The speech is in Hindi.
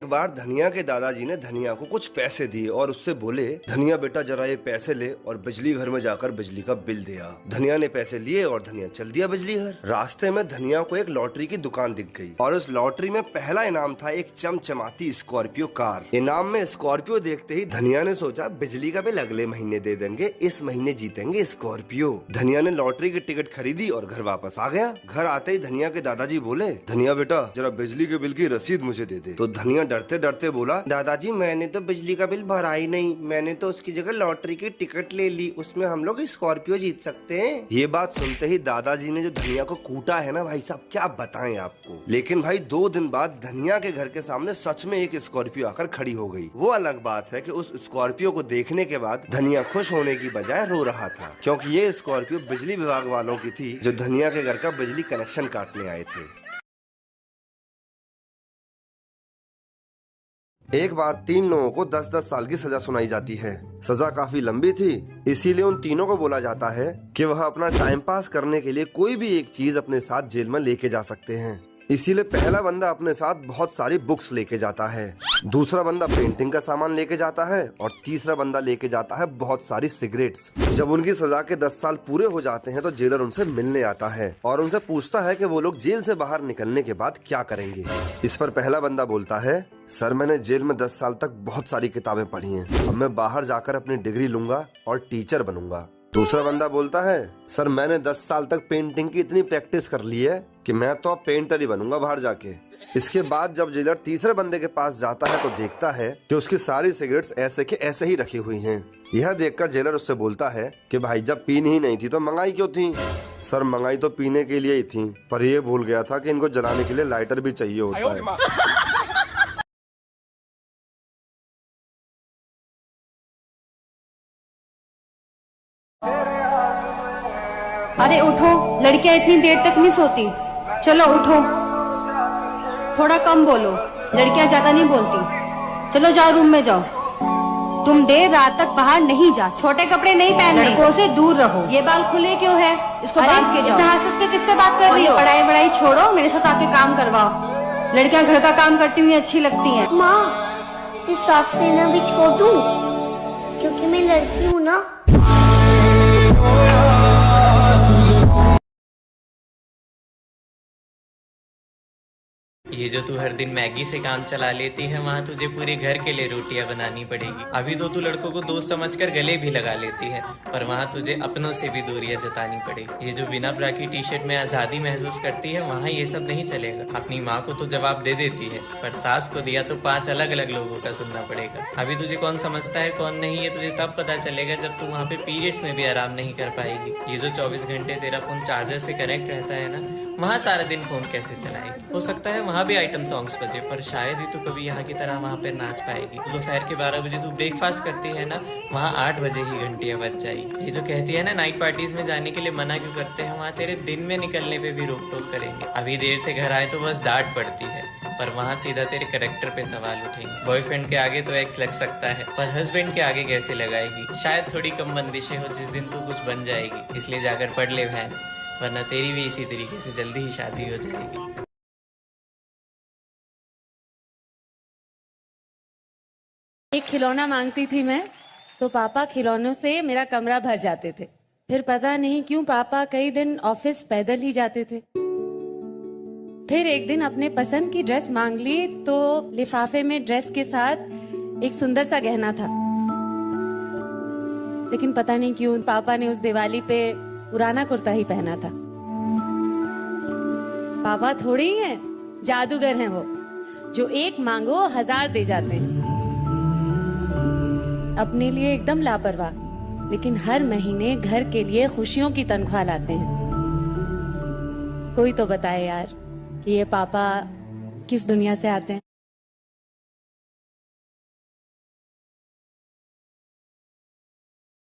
बार धनिया के दादाजी ने धनिया को कुछ पैसे दिए और उससे बोले, धनिया बेटा जरा ये पैसे ले और बिजली घर में जाकर बिजली का बिल दे आ। धनिया ने पैसे लिए और धनिया चल दिया बिजली घर। रास्ते में धनिया को एक लॉटरी की दुकान दिख गई और उस लॉटरी में पहला इनाम था एक चमचमाती स्कॉर्पियो कार। इनाम में स्कॉर्पियो देखते ही धनिया ने सोचा बिजली का बिल अगले महीने दे देंगे, इस महीने जीतेंगे स्कॉर्पियो। धनिया ने लॉटरी की टिकट खरीदी और घर वापस आ गया। घर आते ही धनिया के दादाजी बोले, धनिया बेटा जरा बिजली के बिल की रसीद मुझे दे दे। तो धनिया डरते डरते बोला, दादाजी मैंने तो बिजली का बिल भरा ही नहीं, मैंने तो उसकी जगह लॉटरी की टिकट ले ली, उसमें हम लोग स्कॉर्पियो जीत सकते हैं। ये बात सुनते ही दादाजी ने जो धनिया को कूटा है ना भाई साहब, क्या बताएं आपको। लेकिन भाई 2 दिन बाद धनिया के घर के सामने सच में एक स्कॉर्पियो आकर खड़ी हो गई। वो अलग बात है कि उस स्कॉर्पियो को देखने के बाद धनिया खुश होने की बजाय रो रहा था, क्योंकि ये स्कॉर्पियो बिजली विभाग वालों की थी जो धनिया के घर का बिजली कनेक्शन काटने आए थे। एक बार 3 लोगों को 10-10 साल की सजा सुनाई जाती है। सजा काफी लंबी थी, इसीलिए उन तीनों को बोला जाता है कि वह अपना टाइम पास करने के लिए कोई भी एक चीज अपने साथ जेल में लेके जा सकते हैं। इसीलिए पहला बंदा अपने साथ बहुत सारी बुक्स लेके जाता है, दूसरा बंदा पेंटिंग का सामान लेके जाता है और तीसरा बंदा लेके जाता है बहुत सारी सिगरेट्स। जब उनकी सजा के 10 साल पूरे हो जाते हैं तो जेलर उनसे मिलने आता है और उनसे पूछता है कि वो लोग जेल से बाहर निकलने के बाद क्या करेंगे। इस पर पहला बंदा बोलता है, सर मैंने जेल में 10 साल तक बहुत सारी किताबें पढ़ी हैं, अब मैं बाहर जाकर अपनी डिग्री लूंगा और टीचर बनूंगा। दूसरा बंदा बोलता है, सर मैंने 10 साल तक पेंटिंग की इतनी प्रैक्टिस कर ली है कि मैं तो अब पेंटर ही बनूंगा बाहर जाके। इसके बाद जब जेलर तीसरे बंदे के पास जाता है तो देखता है कि उसकी सारी सिगरेट्स ऐसे के ऐसे ही रखी हुई हैं। यह देखकर जेलर उससे बोलता है कि भाई जब पीनी ही नहीं थी तो मंगाई क्यों थी? सर मंगाई तो पीने के लिए ही थी, पर ये भूल गया था कि इनको जलाने के लिए लाइटर भी चाहिए होता है। अरे उठो, लड़कियां इतनी देर तक नहीं सोती, चलो उठो, थोड़ा कम बोलो, लड़कियां ज्यादा नहीं बोलती। चलो जाओ रूम में जाओ, तुम देर रात तक बाहर नहीं जा, छोटे कपड़े नहीं पहनने, लड़कों से दूर रहो। ये बाल खुले क्यों है? इसको बांध के जाओ। हंस के किससे बात कर रही हो? पढ़ाई वढ़ाई छोड़ो, मेरे साथ आके काम करवाओ। लड़कियां घर का काम करती हुई अच्छी लगती हैं। माँ, इस सास लेना भी छोड़ दूं, क्योंकि मैं लड़की हूँ ना। ये जो तू हर दिन मैगी से काम चला लेती है, वहाँ तुझे पूरे घर के लिए रोटियां बनानी पड़ेगी। अभी तो तू लड़कों को दोस्त समझकर गले भी लगा लेती है, पर वहाँ तुझे अपनों से भी दूरियां जतानी पड़ेगी। ये जो बिना ब्रा की टी शर्ट में आजादी महसूस करती है, वहाँ ये सब नहीं चलेगा। अपनी माँ को तो जवाब दे देती है, पर सास को दिया तो 5 अलग अलग लोगों का सुनना पड़ेगा। अभी तुझे कौन समझता है कौन नहीं, ये तुझे तब पता चलेगा जब तू वहाँ पे पीरियड्स में भी आराम नहीं कर पाएगी। ये जो 24 घंटे तेरा फोन चार्जर से कनेक्ट रहता है ना, वहाँ सारा दिन फोन कैसे चलाएगी? हो सकता है वहाँ भी आइटम सॉन्ग्स बजे, पर शायद ही तू कभी यहाँ की तरह वहाँ पे नाच पाएगी। दोपहर के 12 बजे तू ब्रेकफास्ट करती है ना, वहाँ 8 बजे ही घंटियां बज जाएगी। ये जो कहती है ना नाइट पार्टीज में जाने के लिए मना क्यों करते हैं, वहाँ तेरे दिन में निकलने पे भी रोक टोक करेंगे। अभी देर से घर आए तो बस डांट पड़ती है, पर वहाँ सीधा तेरे कैरेक्टर पे सवाल उठेंगे। बॉयफ्रेंड के आगे तो एक्स लग सकता है, पर हस्बैंड के आगे कैसे लगाएगी? शायद थोड़ी कम बंदिशें हो जिस दिन तू कुछ बन जाएगी, इसलिए जाकर पढ़ ले बहन, वरना तेरी भी इसी तरीके से जल्दी ही शादी हो जाएगी। एक खिलौना मांगती थी मैं, तो पापा खिलौनों से मेरा कमरा भर जाते थे। फिर पता नहीं क्यों पापा कई दिन ऑफिस पैदल ही जाते थे। फिर एक दिन अपने पसंद की ड्रेस मांग ली, तो लिफाफे में ड्रेस के साथ एक सुंदर सा गहना था। लेकिन पता नहीं क्यों पापा ने उस दिवाली पे पुराना कुर्ता ही पहना था। पापा थोड़ी ही हैं, जादूगर हैं वो, जो एक मांगो 1000 दे जाते हैं। अपने लिए एकदम लापरवाह, लेकिन हर महीने घर के लिए खुशियों की तनख्वाह लाते हैं। कोई तो बताए यार कि ये पापा किस दुनिया से आते हैं।